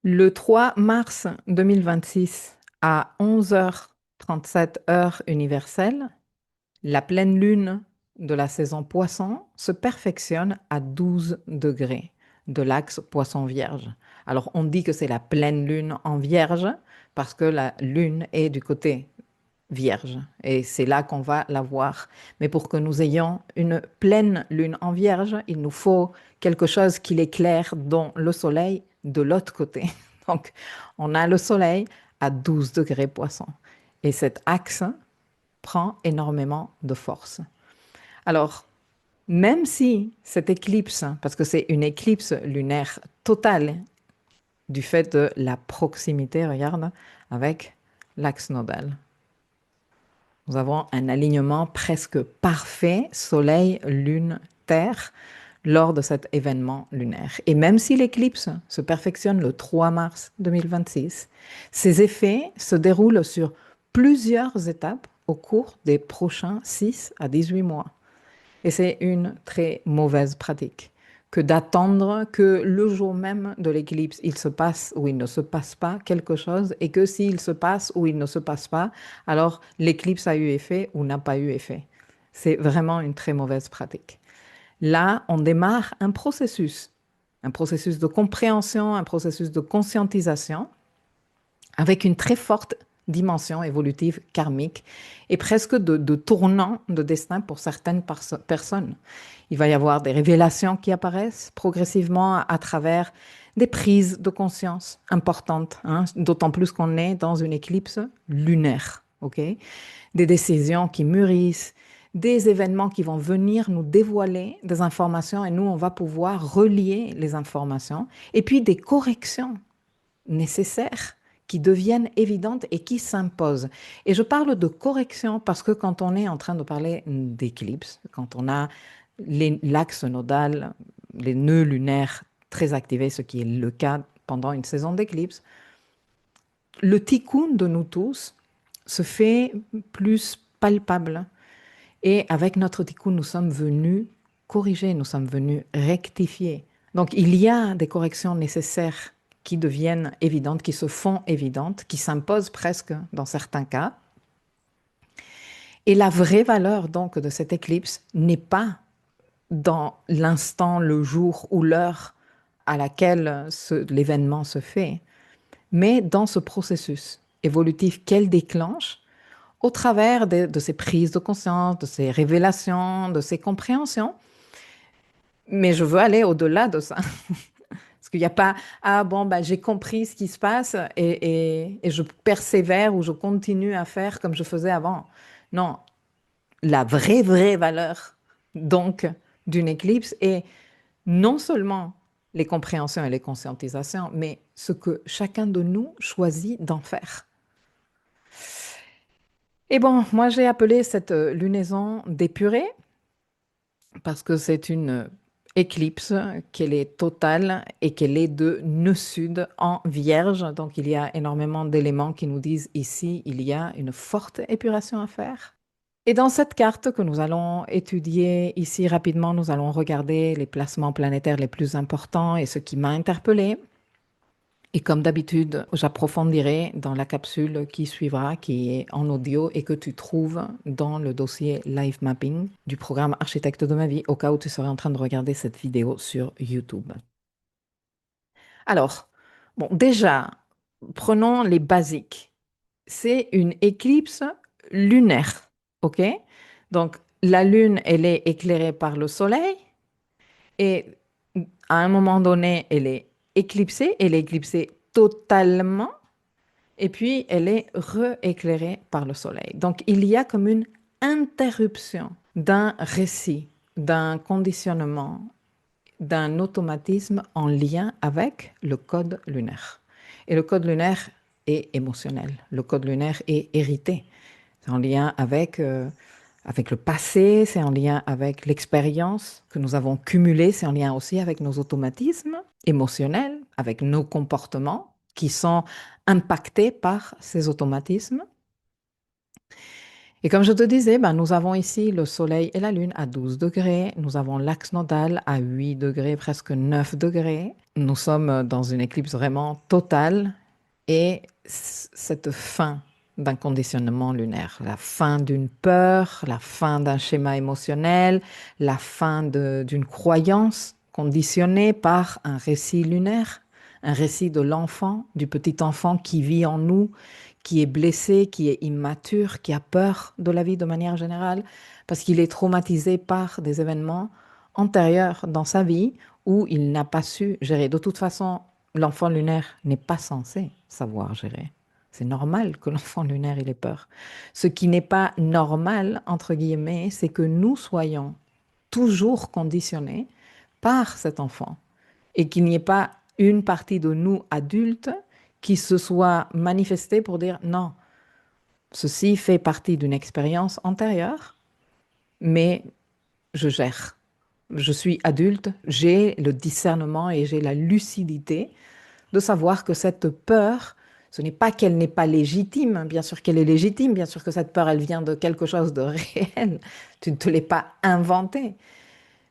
Le 3 mars 2026 à 11h37 heure universelle, la pleine lune de la saison Poisson se perfectionne à 12 degrés de l'axe Poisson-Vierge. Alors on dit que c'est la pleine lune en Vierge parce que la lune est du côté Vierge et c'est là qu'on va la voir. Mais pour que nous ayons une pleine lune en Vierge, il nous faut quelque chose qui l'éclaire dans le soleil de l'autre côté. Donc on a le soleil à 12 degrés Poisson et cet axe prend énormément de force. Alors, même si cette éclipse, parce que c'est une éclipse lunaire totale du fait de la proximité, regarde, avec l'axe nodal. Nous avons un alignement presque parfait, Soleil, Lune, Terre, lors de cet événement lunaire. Et même si l'éclipse se perfectionne le 3 mars 2026, ces effets se déroulent sur plusieurs étapes au cours des prochains 6 à 18 mois. Et c'est une très mauvaise pratique que d'attendre que le jour même de l'éclipse, il se passe ou il ne se passe pas quelque chose, et que s'il se passe ou il ne se passe pas, alors l'éclipse a eu effet ou n'a pas eu effet. C'est vraiment une très mauvaise pratique. Là, on démarre un processus de compréhension, un processus de conscientisation, avec une très forte dimension évolutive karmique et presque de tournant de destin pour certaines personnes. Il va y avoir des révélations qui apparaissent progressivement à travers des prises de conscience importantes, hein, d'autant plus qu'on est dans une éclipse lunaire, ok? Des décisions qui mûrissent, des événements qui vont venir nous dévoiler des informations et nous, on va pouvoir relier les informations et puis des corrections nécessaires qui deviennent évidentes et qui s'imposent. Et je parle de correction parce que quand on est en train de parler d'éclipse, quand on a l'axe nodal, les nœuds lunaires très activés, ce qui est le cas pendant une saison d'éclipse, le tikkun de nous tous se fait plus palpable. Et avec notre tikkun, nous sommes venus corriger, nous sommes venus rectifier. Donc il y a des corrections nécessaires qui deviennent évidentes, qui se font évidentes, qui s'imposent presque dans certains cas. Et la vraie valeur donc de cette éclipse n'est pas dans l'instant, le jour ou l'heure à laquelle l'événement se fait, mais dans ce processus évolutif qu'elle déclenche au travers de ces prises de conscience, de ces révélations, de ces compréhensions. Mais je veux aller au-delà de ça. Parce qu'il n'y a pas, ah bon, bah, j'ai compris ce qui se passe et je persévère ou je continue à faire comme je faisais avant. Non, la vraie valeur, donc, d'une éclipse est non seulement les compréhensions et les conscientisations, mais ce que chacun de nous choisit d'en faire. Et bon, moi j'ai appelé cette lunaison d'épurée parce que c'est une éclipse, qu'elle est totale et qu'elle est de nœud sud en Vierge. Donc il y a énormément d'éléments qui nous disent ici, il y a une forte épuration à faire. Et dans cette carte que nous allons étudier ici rapidement, nous allons regarder les placements planétaires les plus importants et ce qui m'a interpellé. Et comme d'habitude, j'approfondirai dans la capsule qui suivra, qui est en audio et que tu trouves dans le dossier Live Mapping du programme Architecte de ma vie, au cas où tu serais en train de regarder cette vidéo sur YouTube. Alors, bon, déjà, prenons les basiques. C'est une éclipse lunaire, ok? Donc, la Lune, elle est éclairée par le Soleil et à un moment donné, elle est éclipsée totalement. Et puis, elle est rééclairée par le soleil. Donc, il y a comme une interruption d'un récit, d'un conditionnement, d'un automatisme en lien avec le code lunaire. Et le code lunaire est émotionnel. Le code lunaire est hérité. C'est en lien avec le passé, c'est en lien avec l'expérience que nous avons cumulée, c'est en lien aussi avec nos automatismes émotionnels, avec nos comportements qui sont impactés par ces automatismes. Et comme je te disais, ben, nous avons ici le Soleil et la Lune à 12 degrés, nous avons l'axe nodal à 8 degrés, presque 9 degrés, nous sommes dans une éclipse vraiment totale et cette fin d'un conditionnement lunaire, la fin d'une peur, la fin d'un schéma émotionnel, la fin d'une croyance conditionnée par un récit lunaire, un récit de l'enfant, du petit enfant qui vit en nous, qui est blessé, qui est immature, qui a peur de la vie de manière générale, parce qu'il est traumatisé par des événements antérieurs dans sa vie où il n'a pas su gérer. De toute façon, l'enfant lunaire n'est pas censé savoir gérer. C'est normal que l'enfant lunaire il ait peur. Ce qui n'est pas normal, entre guillemets, c'est que nous soyons toujours conditionnés par cet enfant et qu'il n'y ait pas une partie de nous adultes qui se soit manifestée pour dire non, ceci fait partie d'une expérience antérieure, mais je gère. Je suis adulte, j'ai le discernement et j'ai la lucidité de savoir que cette peur, ce n'est pas qu'elle n'est pas légitime, bien sûr qu'elle est légitime, bien sûr que cette peur, elle vient de quelque chose de réel, tu ne te l'es pas inventé.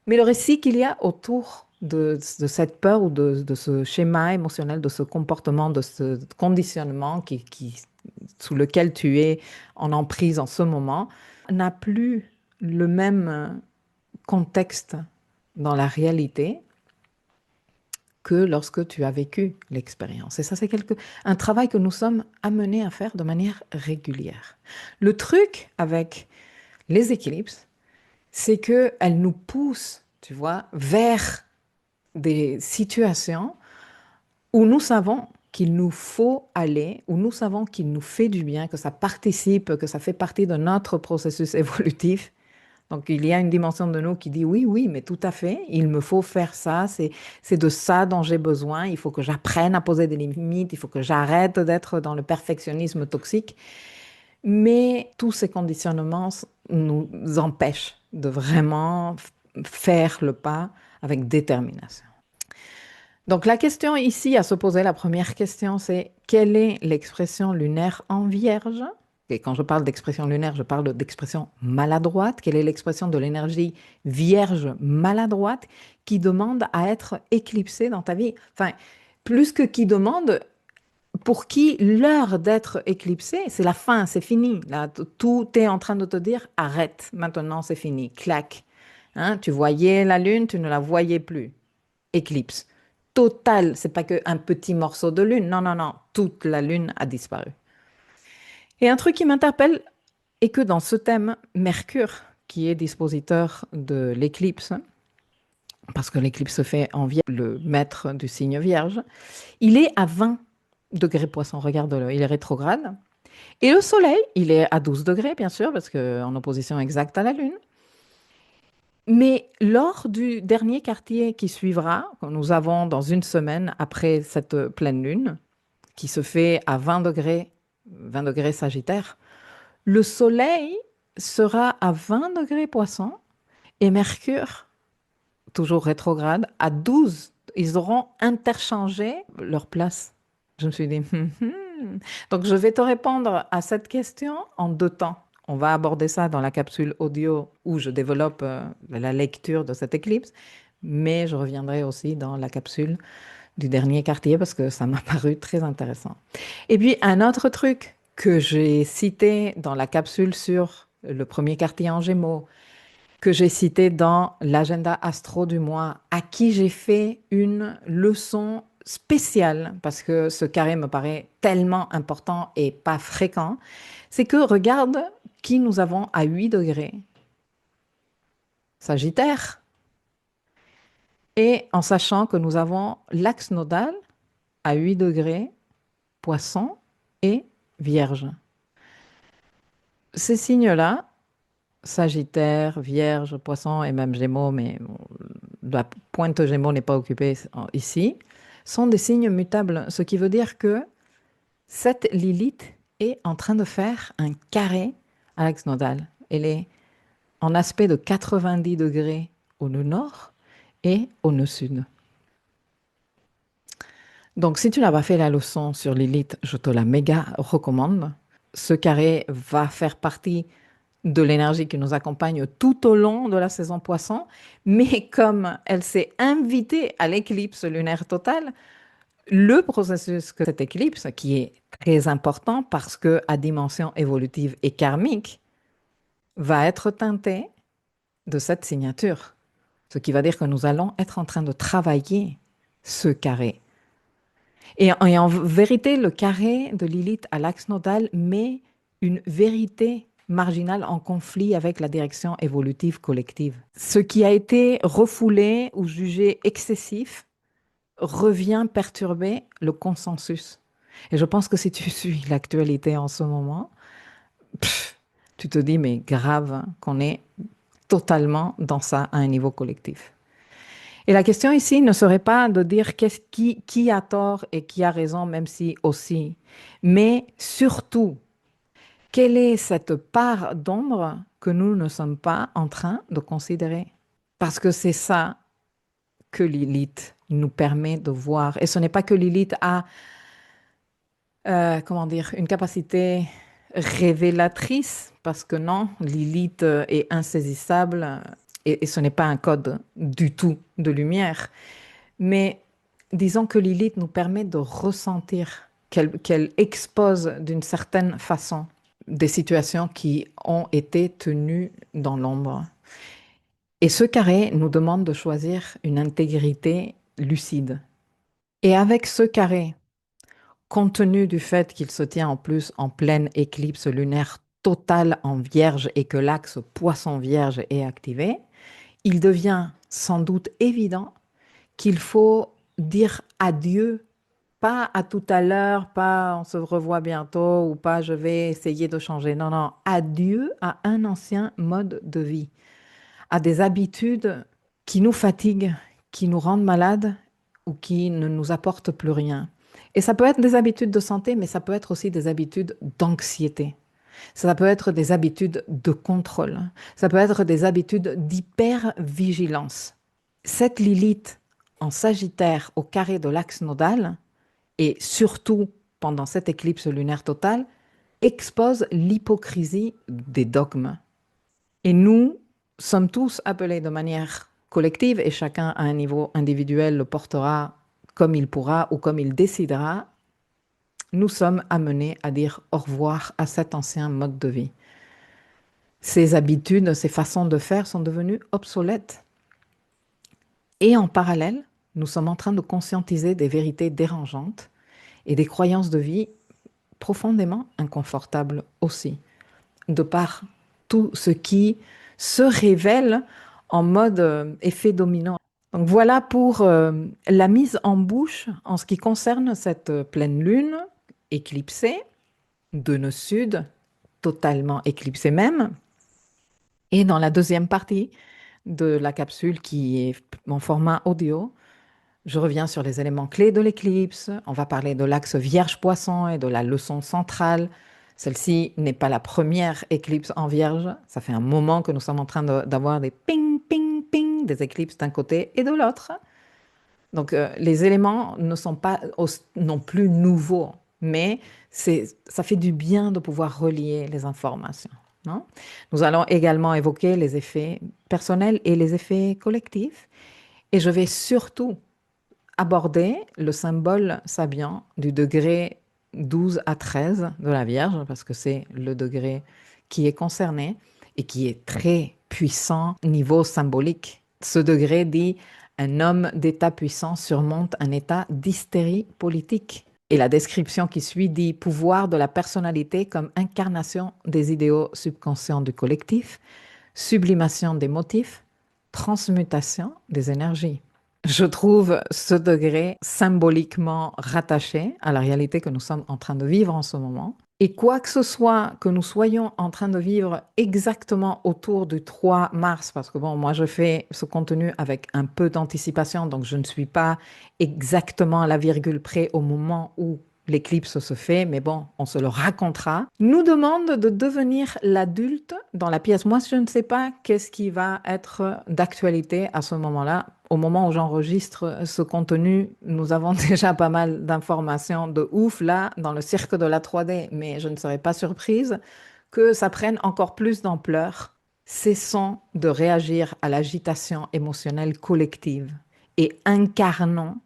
Mais le récit qu'il y a autour de cette peur ou de ce schéma émotionnel, de ce comportement, de ce conditionnement sous lequel tu es en emprise en ce moment, n'a plus le même contexte dans la réalité que lorsque tu as vécu l'expérience. Et ça, c'est un travail que nous sommes amenés à faire de manière régulière. Le truc avec les éclipses, c'est qu'elles nous poussent, tu vois, vers des situations où nous savons qu'il nous faut aller, où nous savons qu'il nous fait du bien, que ça participe, que ça fait partie de notre processus évolutif. Donc, il y a une dimension de nous qui dit oui, oui, mais tout à fait, il me faut faire ça, c'est de ça dont j'ai besoin, il faut que j'apprenne à poser des limites, il faut que j'arrête d'être dans le perfectionnisme toxique. Mais tous ces conditionnements nous empêchent de vraiment faire le pas avec détermination. Donc, la question ici à se poser, la première question, c'est quelle est l'expression lunaire en vierge? Et quand je parle d'expression lunaire, je parle d'expression maladroite. Quelle est l'expression de l'énergie vierge maladroite qui demande à être éclipsée dans ta vie? Enfin, plus que qui demande, pour qui l'heure d'être éclipsé, c'est la fin, c'est fini. Là, tout est en train de te dire, arrête, maintenant c'est fini, clac. Hein, tu voyais la lune, tu ne la voyais plus. Éclipse. Totale, c'est pas qu'un petit morceau de lune, non, non, non, toute la lune a disparu. Et un truc qui m'interpelle est que dans ce thème, Mercure, qui est dispositeur de l'éclipse, parce que l'éclipse se fait en Vierge, le maître du signe Vierge, il est à 20 degrés Poisson, regarde-le, il est rétrograde. Et le Soleil, il est à 12 degrés, bien sûr, parce qu'en opposition exacte à la Lune. Mais lors du dernier quartier qui suivra, que nous avons dans une semaine après cette pleine Lune, qui se fait à 20 degrés Sagittaire, le Soleil sera à 20 degrés Poisson et Mercure, toujours rétrograde, à 12. Ils auront interchangé leur place. Je me suis dit, Donc je vais te répondre à cette question en 2 temps. On va aborder ça dans la capsule audio où je développe la lecture de cette éclipse, mais je reviendrai aussi dans la capsule du dernier quartier parce que ça m'a paru très intéressant. Et puis un autre truc que j'ai cité dans la capsule sur le premier quartier en Gémeaux, que j'ai cité dans l'agenda astro du mois, à qui j'ai fait une leçon spéciale, parce que ce carré me paraît tellement important et pas fréquent, c'est que regarde qui nous avons à 8 degrés. Sagittaire. Et en sachant que nous avons l'axe nodal à 8 degrés, Poisson et Vierge. Ces signes-là, Sagittaire, Vierge, Poisson et même Gémeaux, mais la pointe Gémeaux n'est pas occupée ici, sont des signes mutables, ce qui veut dire que cette Lilith est en train de faire un carré à l'axe nodal. Elle est en aspect de 90 degrés au nœud nord et au nœud sud. Donc, si tu n'as pas fait la leçon sur Lilith, je te la méga recommande. Ce carré va faire partie de l'énergie qui nous accompagne tout au long de la saison poisson, mais comme elle s'est invitée à l'éclipse lunaire totale, le processus que cette éclipse, qui est très important parce que à dimension évolutive et karmique, va être teinté de cette signature. Ce qui va dire que nous allons être en train de travailler ce carré. Et en vérité, le carré de Lilith à l'axe nodal met une vérité marginale en conflit avec la direction évolutive collective. Ce qui a été refoulé ou jugé excessif revient perturber le consensus. Et je pense que si tu suis l'actualité en ce moment, tu te dis, mais grave qu'on est totalement dans ça à un niveau collectif. Et la question ici ne serait pas de dire qui a tort et qui a raison, même si aussi, mais surtout, quelle est cette part d'ombre que nous ne sommes pas en train de considérer? Parce que c'est ça que Lilith nous permet de voir. Et ce n'est pas que Lilith a, comment dire, une capacité révélatrice, parce que non, Lilith est insaisissable et ce n'est pas un code du tout de lumière. Mais disons que Lilith nous permet de ressentir, qu'elle expose d'une certaine façon des situations qui ont été tenues dans l'ombre. Et ce carré nous demande de choisir une intégrité lucide. Et avec ce carré, compte tenu du fait qu'il se tient en plus en pleine éclipse lunaire totale en Vierge et que l'axe Poisson-Vierge est activé, il devient sans doute évident qu'il faut dire adieu, pas à tout à l'heure, pas on se revoit bientôt ou pas je vais essayer de changer. Non, non, adieu à un ancien mode de vie, à des habitudes qui nous fatiguent, qui nous rendent malades ou qui ne nous apportent plus rien. Et ça peut être des habitudes de santé, mais ça peut être aussi des habitudes d'anxiété. Ça peut être des habitudes de contrôle. Ça peut être des habitudes d'hypervigilance. Cette Lilith en Sagittaire au carré de l'axe nodal, et surtout pendant cette éclipse lunaire totale, expose l'hypocrisie des dogmes. Et nous sommes tous appelés de manière collective, et chacun à un niveau individuel le portera comme il pourra ou comme il décidera, nous sommes amenés à dire au revoir à cet ancien mode de vie. Ces habitudes, ces façons de faire sont devenues obsolètes. Et en parallèle, nous sommes en train de conscientiser des vérités dérangeantes et des croyances de vie profondément inconfortables aussi, de par tout ce qui se révèle en mode effet dominant. Donc voilà pour la mise en bouche en ce qui concerne cette pleine lune éclipsée, de nœud sud, totalement éclipsée même. Et dans la deuxième partie de la capsule qui est en format audio, je reviens sur les éléments clés de l'éclipse. On va parler de l'axe Vierge-Poisson et de la leçon centrale. Celle-ci n'est pas la première éclipse en Vierge. Ça fait un moment que nous sommes en train d'avoir des ping, ping, ping, des éclipses d'un côté et de l'autre. Donc, les éléments ne sont pas non plus nouveaux, mais ça fait du bien de pouvoir relier les informations. Non? Nous allons également évoquer les effets personnels et les effets collectifs. Et je vais surtout aborder le symbole sabian du degré 12 à 13 de la Vierge, parce que c'est le degré qui est concerné et qui est très puissant niveau symbolique. Ce degré dit un homme d'état puissant surmonte un état d'hystérie politique. Et la description qui suit dit pouvoir de la personnalité comme incarnation des idéaux subconscients du collectif, sublimation des motifs, transmutation des énergies. Je trouve ce degré symboliquement rattaché à la réalité que nous sommes en train de vivre en ce moment. Et quoi que ce soit que nous soyons en train de vivre exactement autour du 3 mars, parce que bon, moi je fais ce contenu avec un peu d'anticipation, donc je ne suis pas exactement à la virgule près au moment où l'éclipse se fait, mais bon, on se le racontera, nous demande de devenir l'adulte dans la pièce. Moi, je ne sais pas qu'est-ce qui va être d'actualité à ce moment-là. Au moment où j'enregistre ce contenu, nous avons déjà pas mal d'informations de ouf là dans le cirque de la 3D, mais je ne serais pas surprise que ça prenne encore plus d'ampleur. Cessons de réagir à l'agitation émotionnelle collective et incarnons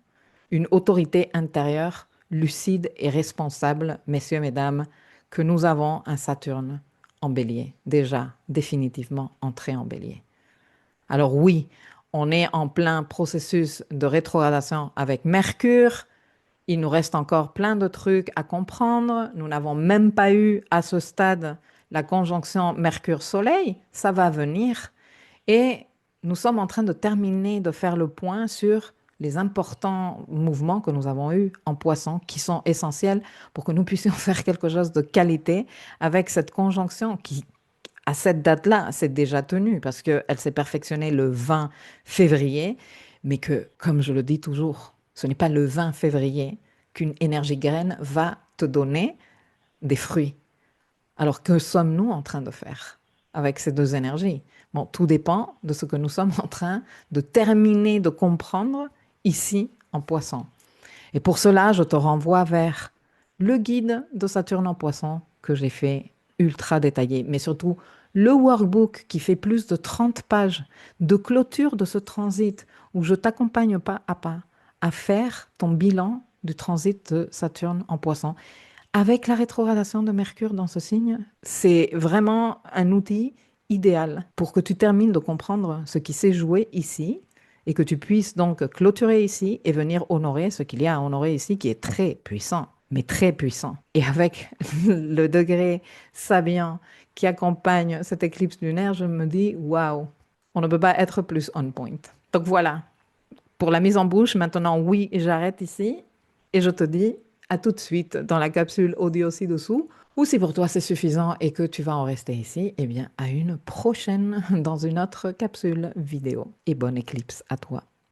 une autorité intérieure lucide et responsable, messieurs, mesdames, que nous avons un Saturne en bélier, déjà définitivement entré en bélier. Alors oui, on est en plein processus de rétrogradation avec Mercure. Il nous reste encore plein de trucs à comprendre. Nous n'avons même pas eu à ce stade la conjonction Mercure-Soleil. Ça va venir. Et nous sommes en train de terminer de faire le point sur les importants mouvements que nous avons eus en Poisson, qui sont essentiels pour que nous puissions faire quelque chose de qualité avec cette conjonction qui, à cette date-là, s'est déjà tenue parce qu'elle s'est perfectionnée le 20 février, mais que, comme je le dis toujours, ce n'est pas le 20 février qu'une énergie graine va te donner des fruits. Alors, que sommes-nous en train de faire avec ces deux énergies? Bon, tout dépend de ce que nous sommes en train de terminer de comprendre ici en Poisson. Et pour cela, je te renvoie vers le guide de Saturne en Poisson que j'ai fait ultra détaillé, mais surtout le workbook qui fait plus de 30 pages de clôture de ce transit où je t'accompagne pas à faire ton bilan du transit de Saturne en Poisson. Avec la rétrogradation de Mercure dans ce signe, c'est vraiment un outil idéal pour que tu termines de comprendre ce qui s'est joué ici et que tu puisses donc clôturer ici et venir honorer ce qu'il y a à honorer ici qui est très puissant, mais très puissant. Et avec le degré Sabian qui accompagne cette éclipse lunaire, je me dis, waouh, on ne peut pas être plus on point. Donc voilà, pour la mise en bouche, maintenant oui, j'arrête ici et je te dis à tout de suite dans la capsule audio ci-dessous. Ou si pour toi c'est suffisant et que tu vas en rester ici, eh bien à une prochaine dans une autre capsule vidéo. Et bonne éclipse à toi.